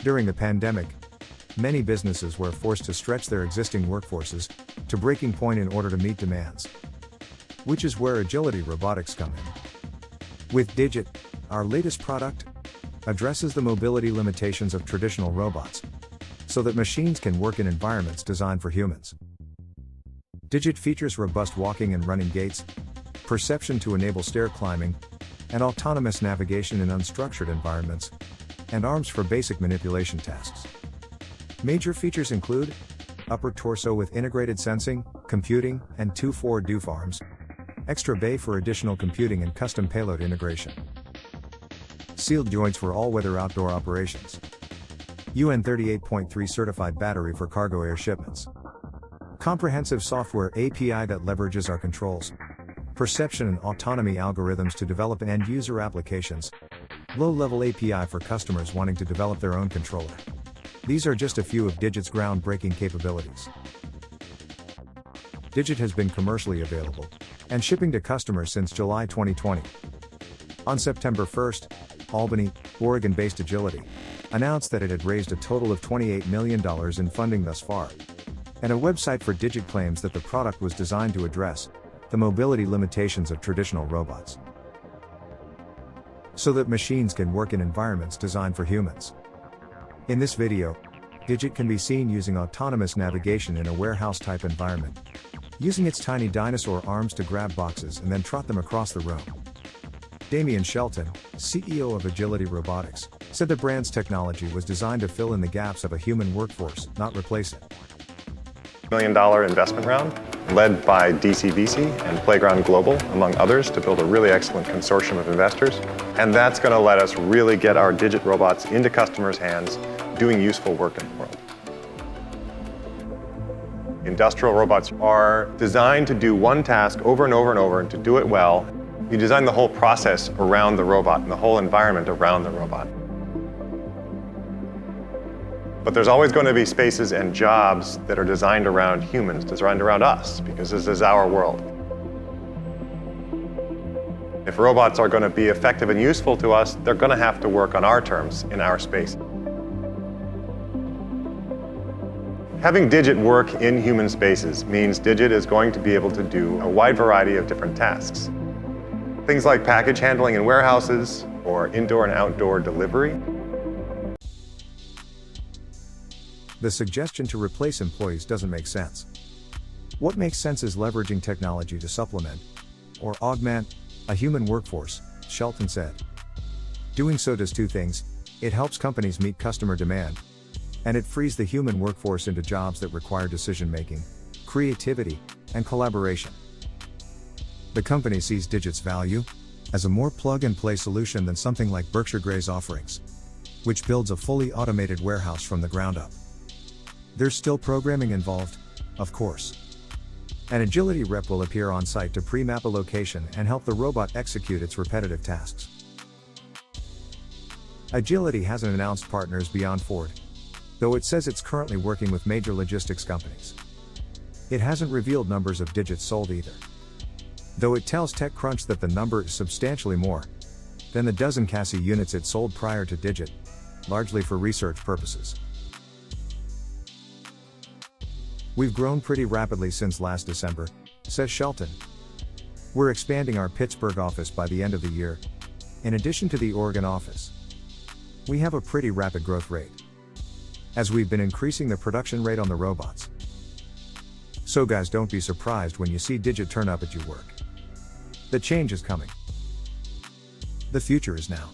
During the pandemic, many businesses were forced to stretch their existing workforces to breaking point in order to meet demands, which is where Agility Robotics come in. With Digit, our latest product addresses the mobility limitations of traditional robots, so that machines can work in environments designed for humans. Digit features robust walking and running gaits, perception to enable stair climbing, and autonomous navigation in unstructured environments, and arms for basic manipulation tasks. Major features include upper torso with integrated sensing, computing, and 2 forward-doof arms, extra bay for additional computing and custom payload integration, sealed joints for all-weather outdoor operations, UN 38.3 certified battery for cargo air shipments, comprehensive software API that leverages our controls, perception and autonomy algorithms to develop end-user applications, low-level API for customers wanting to develop their own controller. These are just a few of Digit's groundbreaking capabilities. Digit has been commercially available and shipping to customers since July 2020. On September 1st, Albany, Oregon-based Agility announced that it had raised a total of $28 million in funding thus far, and a website for Digit claims that the product was designed to address the mobility limitations of traditional robots, so that machines can work in environments designed for humans. In this video, Digit can be seen using autonomous navigation in a warehouse-type environment, using its tiny dinosaur arms to grab boxes and then trot them across the room. Damian Shelton, CEO of Agility Robotics, said the brand's technology was designed to fill in the gaps of a human workforce, not replace it. $1 million investment round, led by DCVC and Playground Global, among others, to build a really excellent consortium of investors. And that's going to let us really get our Digit robots into customers' hands, doing useful work in the world. Industrial robots are designed to do one task over and over and over, and to do it well, you design the whole process around the robot and the whole environment around the robot. But there's always going to be spaces and jobs that are designed around humans, designed around us, because this is our world. If robots are going to be effective and useful to us, they're going to have to work on our terms, in our space. Having Digit work in human spaces means Digit is going to be able to do a wide variety of different tasks. Things like package handling in warehouses, or indoor and outdoor delivery. The suggestion to replace employees doesn't make sense. What makes sense is leveraging technology to supplement, or augment, a human workforce, Shelton said. Doing so does two things: it helps companies meet customer demand, and it frees the human workforce into jobs that require decision-making, creativity, and collaboration. The company sees Digit's value as a more plug-and-play solution than something like Berkshire Gray's offerings, which builds a fully automated warehouse from the ground up. There's still programming involved, of course. An Agility rep will appear on site to pre-map a location and help the robot execute its repetitive tasks. Agility hasn't announced partners beyond Ford, though it says it's currently working with major logistics companies. It hasn't revealed numbers of Digits sold either, though it tells TechCrunch that the number is substantially more than the dozen chassis units it sold prior to Digit, largely for research purposes. We've grown pretty rapidly since last December, says Shelton. We're expanding our Pittsburgh office by the end of the year, in addition to the Oregon office. We have a pretty rapid growth rate, as we've been increasing the production rate on the robots. So guys, don't be surprised when you see Digit turn up at your work. The change is coming. The future is now.